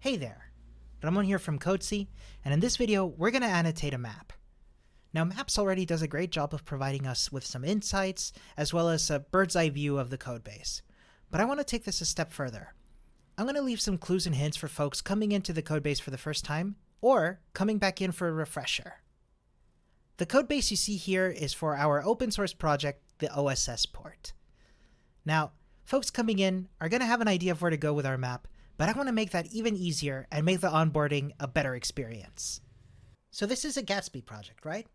Hey there, Ramon here from Codesee, and in this video we're going to annotate a map. Now Maps already does a great job of providing us with some insights as well as a bird's eye view of the codebase. But I want to take this a step further. I'm going to leave some clues and hints for folks coming into the codebase for the first time or coming back in for a refresher. The codebase you see here is for our open source project, the OSS port. Now, folks coming in are going to have an idea of where to go with our map, but I want to make that even easier and make the onboarding a better experience. So this is a Gatsby project, right?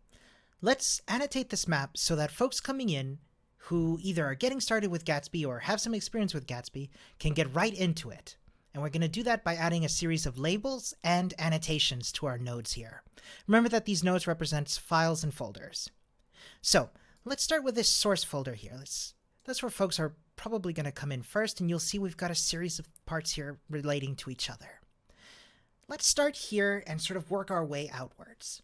Let's annotate this map so that folks coming in who either are getting started with Gatsby or have some experience with Gatsby can get right into it. And we're going to do that by adding a series of labels and annotations to our nodes here. Remember that these nodes represent files and folders. So let's start with this source folder here. That's where folks are probably going to come in first, and you'll see we've got a series of parts here relating to each other. Let's start here and sort of work our way outwards.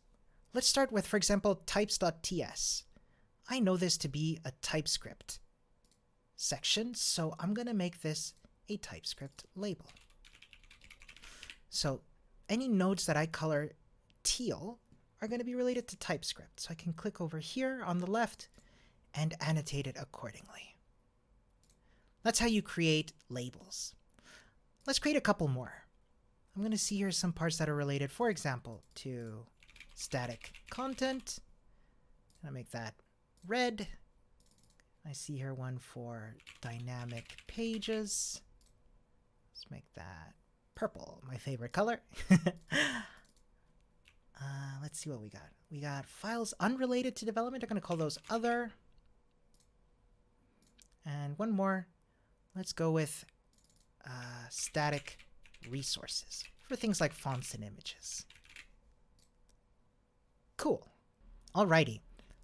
Let's start with, for example, types.ts. I know this to be a TypeScript section, so I'm going to make this a TypeScript label. So any nodes that I color teal are going to be related to TypeScript. So I can click over here on the left and annotate it accordingly. That's how you create labels. Let's create a couple more. I'm going to see here some parts that are related, for example, to static content. I'm going to make that red. I see here one for dynamic pages. Let's make that purple, my favorite color. Let's see what we got. We got files unrelated to development. I'm going to call those other. And one more. Let's go with static resources for things like fonts and images. Cool. Alrighty.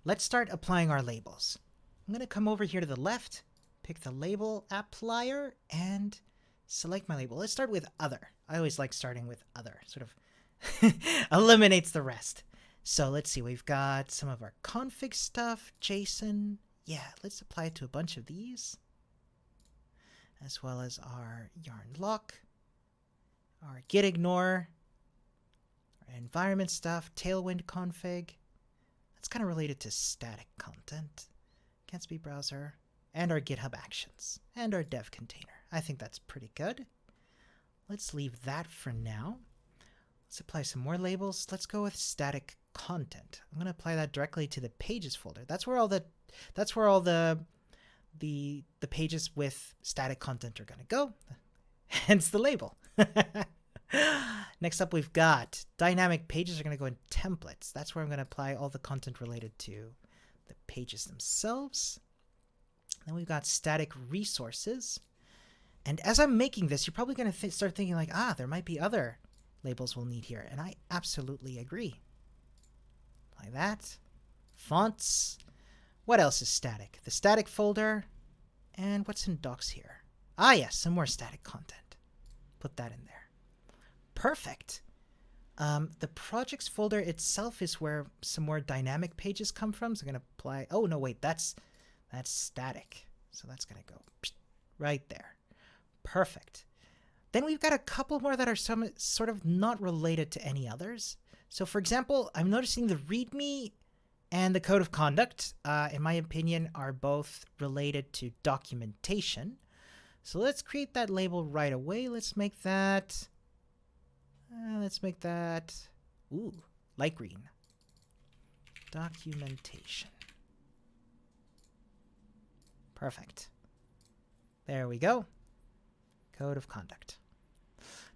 Let's start applying our labels. I'm going to come over here to the left, pick the label applier, and select my label. Let's start with other. I always like starting with other. Sort of eliminates the rest. So let's see. We've got some of our config stuff, JSON. Yeah, let's apply it to a bunch of these, as well as our yarn lock, our git ignore, our environment stuff, tailwind config. That's kind of related to static content, Gatsby browser, and our GitHub actions, and our dev container. I think that's pretty good. Let's leave that for now. Let's apply some more labels. Let's go with static content. I'm going to apply that directly to the pages folder. That's where all the pages with static content are going to go, hence the label. Next up, we've got dynamic pages are going to go in templates. That's where I'm going to apply all the content related to the pages themselves. Then we've got static resources. And as I'm making this, you're probably going to start thinking like, there might be other labels we'll need here. And I absolutely agree. Like that. Fonts. What else is static? The static folder. And what's in docs here? Yes, some more static content. Put that in there. Perfect. The projects folder itself is where some more dynamic pages come from. So I'm going to apply. Oh, no, wait, that's static. So that's going to go right there. Perfect. Then we've got a couple more that are some sort of not related to any others. So for example, I'm noticing the README and the code of conduct, in my opinion, are both related to documentation. So let's create that label right away. Let's make that, light green. Documentation. Perfect. There we go. Code of conduct.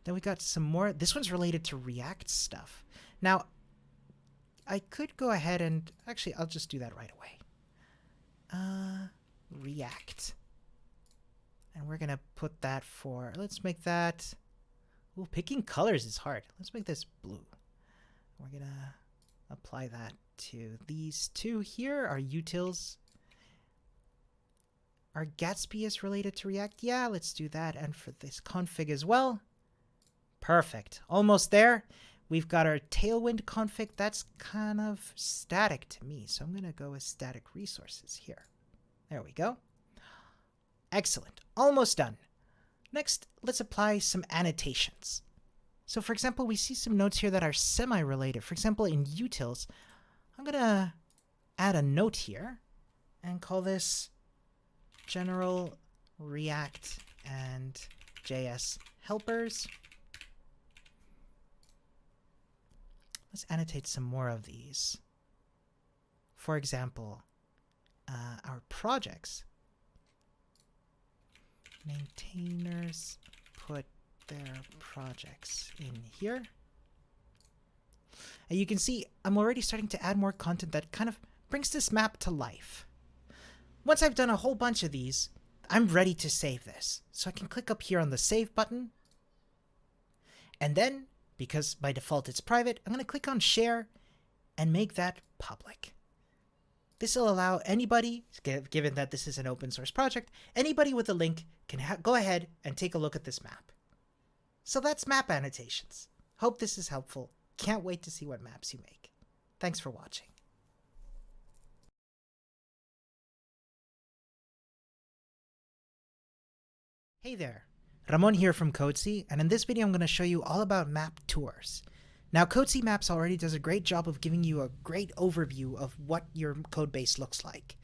Then we got some more. This one's related to React stuff. Now, I could go ahead and actually, I'll just do that right away. React. And we're going to put that for, let's make that, picking colors is hard. Let's make this blue. We're going to apply that to these two here, our utils. Our Gatsby is related to React. Yeah, let's do that. And for this config as well. Perfect. Almost there. We've got our tailwind config. That's kind of static to me. So I'm going to go with static resources here. There we go. Excellent. Almost done. Next, let's apply some annotations. So for example, we see some notes here that are semi-related. For example, in utils, I'm going to add a note here and call this general React and JS helpers. Let's annotate some more of these. For example, our projects. Maintainers put their projects in here. And you can see I'm already starting to add more content that kind of brings this map to life. Once I've done a whole bunch of these, I'm ready to save this. So I can click up here on the save button. And then, because by default it's private, I'm going to click on share and make that public. This will allow anybody, given that this is an open source project, anybody with a link can go ahead and take a look at this map. So that's map annotations. Hope this is helpful. Can't wait to see what maps you make. Thanks for watching. Hey there, Ramon here from Codesee, and in this video I'm going to show you all about map tours. Now, Codesee Maps already does a great job of giving you a great overview of what your codebase looks like.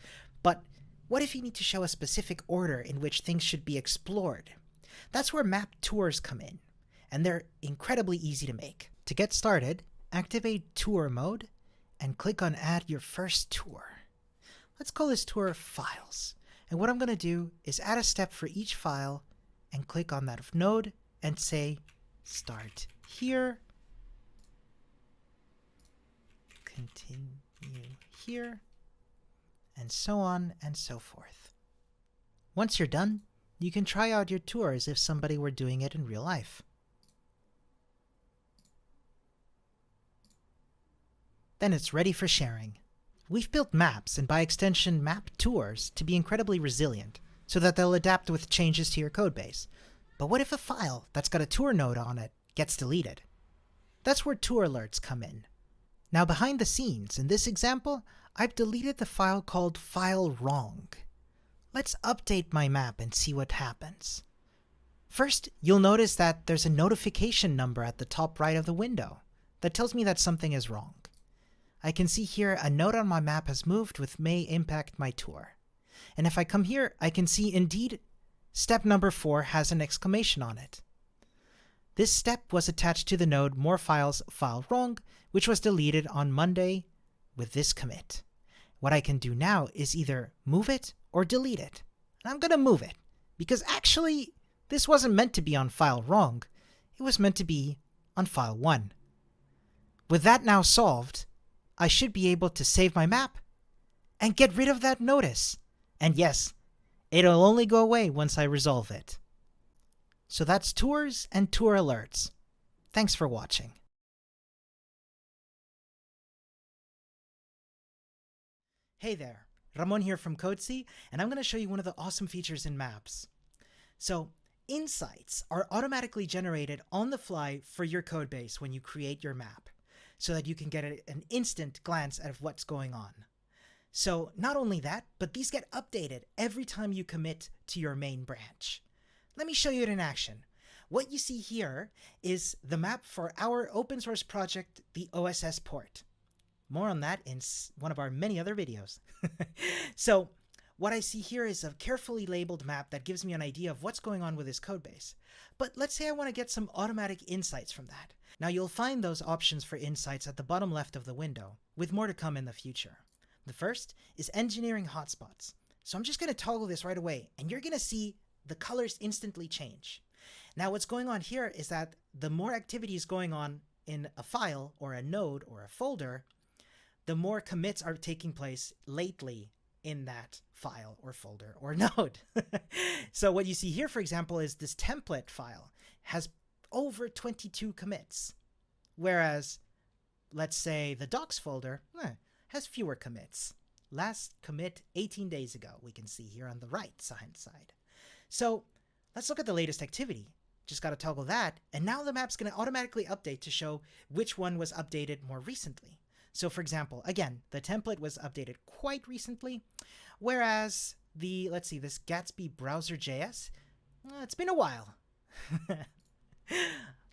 But what if you need to show a specific order in which things should be explored? That's where map tours come in, and they're incredibly easy to make. To get started, activate tour mode and click on add your first tour. Let's call this tour files. And what I'm going to do is add a step for each file and click on that node and say start here. Continue here, and so on and so forth. Once you're done, you can try out your tour as if somebody were doing it in real life. Then it's ready for sharing. We've built maps, and by extension map tours, to be incredibly resilient, so that they'll adapt with changes to your codebase. But what if a file that's got a tour node on it gets deleted? That's where tour alerts come in. Now behind the scenes, in this example, I've deleted the file called file wrong. Let's update my map and see what happens. First, you'll notice that there's a notification number at the top right of the window that tells me that something is wrong. I can see here a note on my map has moved which may impact my tour. And if I come here, I can see indeed step number 4 has an exclamation on it. This step was attached to the node more files file wrong, which was deleted on Monday with this commit. What I can do now is either move it or delete it. And I'm going to move it because actually this wasn't meant to be on file wrong. It was meant to be on file 1. With that now solved, I should be able to save my map and get rid of that notice. And yes, it'll only go away once I resolve it. So that's tours and tour alerts. Thanks for watching. Hey there, Ramon here from Codesee, and I'm going to show you one of the awesome features in maps. So, insights are automatically generated on the fly for your codebase when you create your map, so that you can get an instant glance at what's going on. So, not only that, but these get updated every time you commit to your main branch. Let me show you it in action. What you see here is the map for our open source project, the OSS port. More on that in one of our many other videos. So what I see here is a carefully labeled map that gives me an idea of what's going on with this codebase. But let's say I want to get some automatic insights from that. Now you'll find those options for insights at the bottom left of the window, with more to come in the future. The first is engineering hotspots. So I'm just going to toggle this right away, and you're going to see the colors instantly change. Now what's going on here is that the more activity is going on in a file or a node or a folder, the more commits are taking place lately in that file or folder or node. So what you see here, for example, is this template file has over 22 commits, whereas let's say the docs folder has fewer commits. Last commit 18 days ago, we can see here on the right hand side. So let's look at the latest activity. Just got to toggle that, and now the map's going to automatically update to show which one was updated more recently. So for example, again, the template was updated quite recently, whereas let's see, this Gatsby browser.js, it's been a while.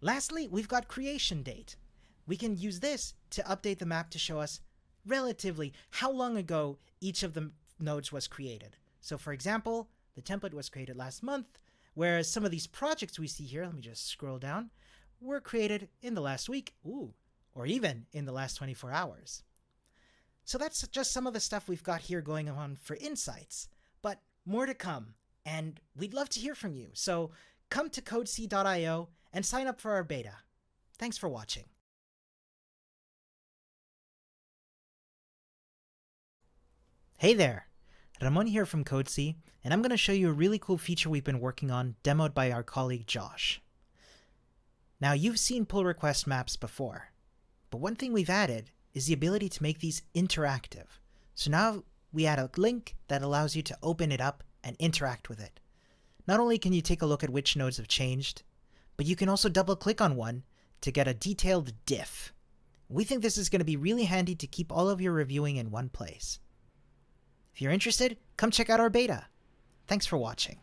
Lastly, we've got creation date. We can use this to update the map to show us relatively how long ago each of the nodes was created. So for example, the template was created last month, whereas some of these projects we see here, let me just scroll down, were created in the last week, or even in the last 24 hours. So that's just some of the stuff we've got here going on for insights, but more to come, and we'd love to hear from you. So come to codesee.io and sign up for our beta. Thanks for watching. Hey there, Ramon here from Codesee, and I'm going to show you a really cool feature we've been working on, demoed by our colleague Josh. Now, you've seen pull request maps before, but one thing we've added is the ability to make these interactive. So now we add a link that allows you to open it up and interact with it. Not only can you take a look at which nodes have changed, but you can also double click on one to get a detailed diff. We think this is going to be really handy to keep all of your reviewing in one place. If you're interested, come check out our beta. Thanks for watching.